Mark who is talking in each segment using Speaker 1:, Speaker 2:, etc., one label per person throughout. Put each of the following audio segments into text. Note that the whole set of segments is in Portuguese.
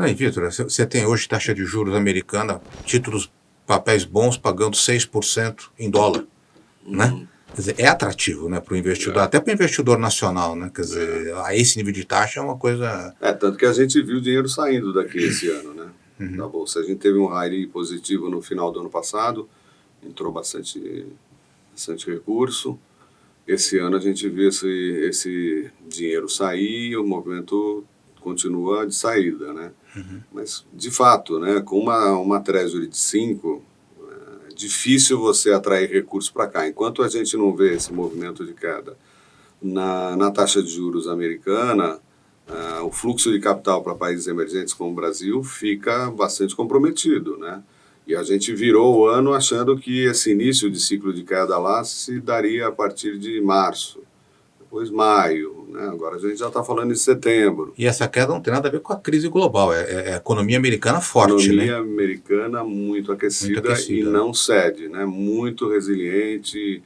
Speaker 1: Não, e Vitor, você tem hoje taxa de juros americana, títulos, papéis bons pagando 6% em dólar, né? Quer dizer, é atrativo, né, para o investidor, até para o investidor nacional, né? Quer dizer, a esse nível de taxa é uma coisa...
Speaker 2: Tanto que a gente viu o dinheiro saindo daqui esse ano, né? Da Bolsa. A gente teve um rally positivo no final do ano passado, entrou bastante recurso. Esse ano a gente viu esse dinheiro sair e o movimento continua de saída, né? Mas, de fato, né, com uma Treasury de 5, é difícil você atrair recursos para cá. Enquanto a gente não vê esse movimento de queda na taxa de juros americana, o fluxo de capital para países emergentes como o Brasil fica bastante comprometido, né? E a gente virou o ano achando que esse início de ciclo de queda lá se daria a partir de março, depois maio, né? Agora a gente já está falando em setembro.
Speaker 1: E essa queda não tem nada a ver com a crise global, é a economia americana forte, né?
Speaker 2: Economia americana muito aquecida e não cede, né? Muito resiliente,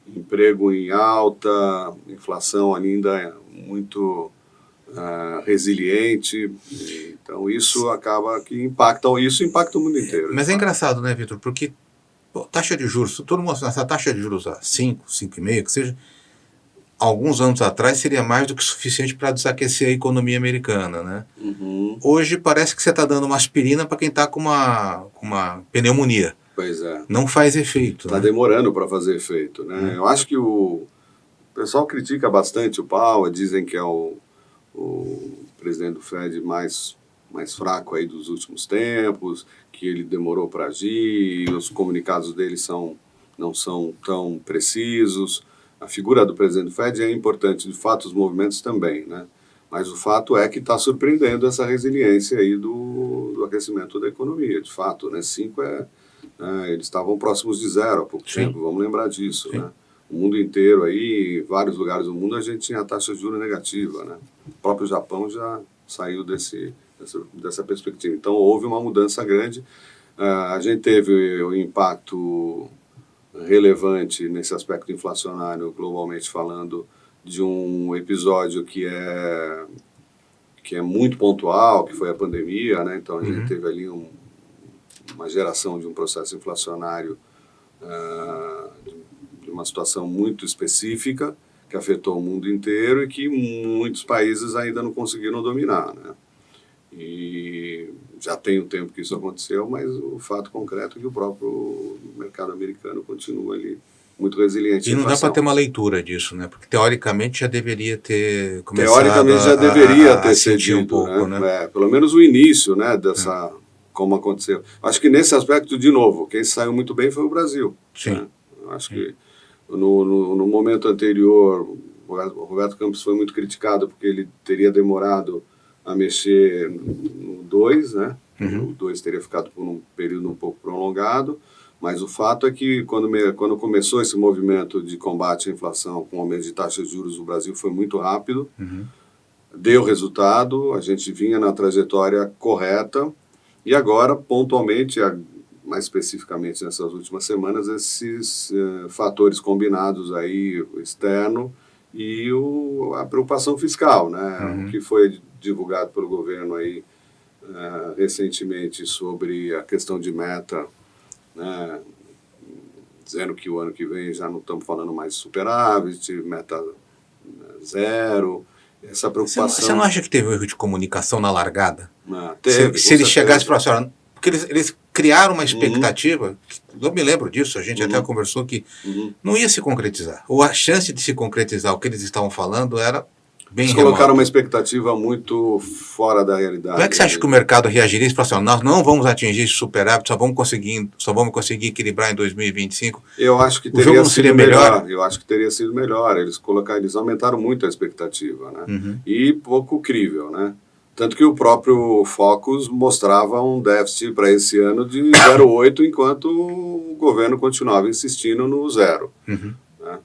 Speaker 2: emprego em alta, inflação ainda muito resiliente. Então isso acaba que impacta o mundo inteiro.
Speaker 1: Mas é engraçado, né, Vitor? Porque taxa de juros, todo mundo essa taxa de juros a 5, 5,5, que seja, alguns anos atrás seria mais do que suficiente para desaquecer a economia americana, né? Hoje parece que você está dando uma aspirina para quem está com uma pneumonia.
Speaker 2: Pois é.
Speaker 1: Não faz efeito.
Speaker 2: Está demorando para fazer efeito, né? Eu acho que o pessoal critica bastante o Powell, dizem que é o presidente do Fed mais fraco aí dos últimos tempos, que ele demorou para agir, os comunicados dele não são tão precisos. A figura do presidente do Fed é importante, de fato, os movimentos também, né? Mas o fato é que está surpreendendo essa resiliência aí do aquecimento da economia, de fato, né? 5 eles estavam próximos de 0 há pouco tempo, vamos lembrar disso, né? O mundo inteiro aí, em vários lugares do mundo, a gente tinha taxa de juros negativa, né? O próprio Japão já saiu dessa perspectiva. Então, houve uma mudança grande. A gente teve o impacto relevante nesse aspecto inflacionário, globalmente falando, de um episódio que é muito pontual, que foi a pandemia, né? Então, a gente teve ali uma geração de um processo inflacionário de uma situação muito específica, que afetou o mundo inteiro e que muitos países ainda não conseguiram dominar, né? E já tem um tempo que isso aconteceu, mas o fato concreto é que o próprio mercado americano continua ali muito resiliente.
Speaker 1: E não dá para ter uma leitura disso, né? Porque teoricamente já deveria ter começado
Speaker 2: teoricamente já deveria ter cedido
Speaker 1: um pouco, né?
Speaker 2: Pelo menos o início, né, dessa como aconteceu. Acho que nesse aspecto, de novo, quem saiu muito bem foi o Brasil.
Speaker 1: Sim.
Speaker 2: Né? Acho que no momento anterior, o Roberto Campos foi muito criticado porque ele teria demorado a mexer no 2, né? O 2 teria ficado por um período um pouco prolongado, mas o fato é que quando começou esse movimento de combate à inflação com aumento de taxas de juros no Brasil foi muito rápido, deu resultado, a gente vinha na trajetória correta e agora, pontualmente, mais especificamente nessas últimas semanas, esses fatores combinados aí, o externo e a preocupação fiscal, né? O que foi divulgado pelo governo aí recentemente sobre a questão de meta, né? Dizendo que o ano que vem já não estamos falando mais de superávit, meta zero, essa preocupação...
Speaker 1: Você não acha que teve um erro de comunicação na largada?
Speaker 2: Teve,
Speaker 1: se eles chegassem e falassem, olha, porque eles criaram uma expectativa, eu me lembro disso, a gente até conversou que não ia se concretizar, ou a chance de se concretizar o que eles estavam falando era bem remota.
Speaker 2: Eles colocaram uma expectativa muito fora da realidade.
Speaker 1: Como é que você acha que o mercado reagiria e falasse, nós não vamos atingir esse superávit, só vamos conseguir equilibrar em 2025?
Speaker 2: Eu acho que teria sido melhor. Eu acho que teria sido melhor. Eles aumentaram muito a expectativa, né? E pouco crível, né? Tanto que o próprio Focus mostrava um déficit para esse ano de 0,8, enquanto o governo continuava insistindo no 0. Né?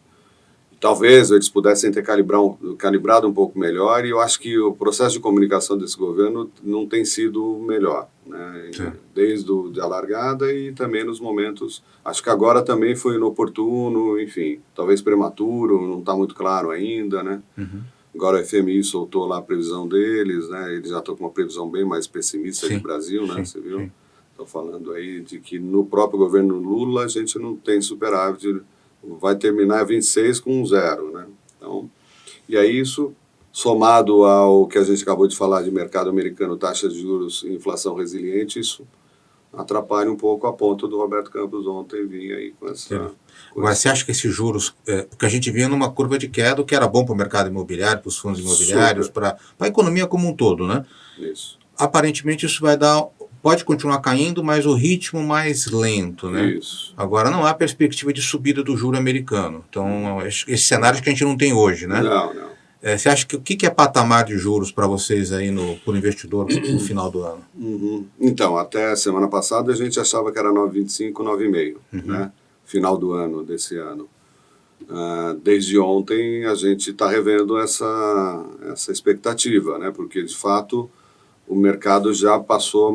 Speaker 2: Talvez eles pudessem ter calibrado um pouco melhor, e eu acho que o processo de comunicação desse governo não tem sido melhor, né? Desde a largada e também nos momentos... Acho que agora também foi inoportuno, enfim, talvez prematuro, não está muito claro ainda, né? Agora o FMI soltou lá a previsão deles, né? Eles já estão com uma previsão bem mais pessimista
Speaker 1: Sim,
Speaker 2: de Brasil, né?
Speaker 1: sim,
Speaker 2: Você viu?
Speaker 1: sim.
Speaker 2: Estão falando aí de que no próprio governo Lula a gente não tem superávit, vai terminar 26 com 0, né? Então, e aí isso, somado ao que a gente acabou de falar de mercado americano, taxa de juros e inflação resiliente, isso atrapalha um pouco a ponta do Roberto Campos ontem vir aí com essa...
Speaker 1: Agora, você acha que esses juros, porque a gente vinha numa curva de queda, o que era bom para o mercado imobiliário, para os fundos imobiliários, para a economia como um todo, né?
Speaker 2: Isso.
Speaker 1: Aparentemente isso vai dar, pode continuar caindo, mas o ritmo mais lento, né?
Speaker 2: Isso.
Speaker 1: Agora não há perspectiva de subida do juro americano. Então, esse cenário que a gente não tem hoje, né?
Speaker 2: Não.
Speaker 1: Você acha que o que é patamar de juros para vocês aí por investidor no final do ano?
Speaker 2: Então, até semana passada a gente achava que era 9,25, 9,5, né? Final do ano, desse ano. Desde ontem a gente está revendo essa expectativa, né? Porque de fato o mercado já passou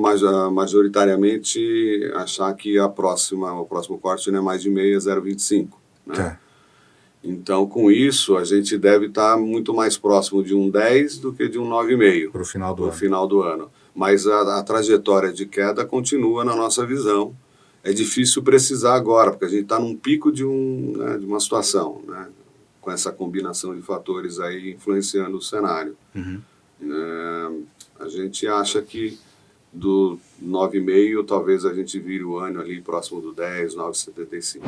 Speaker 2: majoritariamente a achar que o próximo corte não é mais de meia, 0,25, né?
Speaker 1: Tá.
Speaker 2: Então, com isso, a gente deve estar muito mais próximo de um 10 do que de um 9,5
Speaker 1: Para o final do
Speaker 2: no
Speaker 1: ano.
Speaker 2: final do ano. Mas a trajetória de queda continua na nossa visão. É difícil precisar agora, porque a gente está num pico de uma situação, né? Com essa combinação de fatores aí influenciando o cenário. A gente acha que do 9,5 talvez a gente vire o ano ali próximo do 10, 9,75.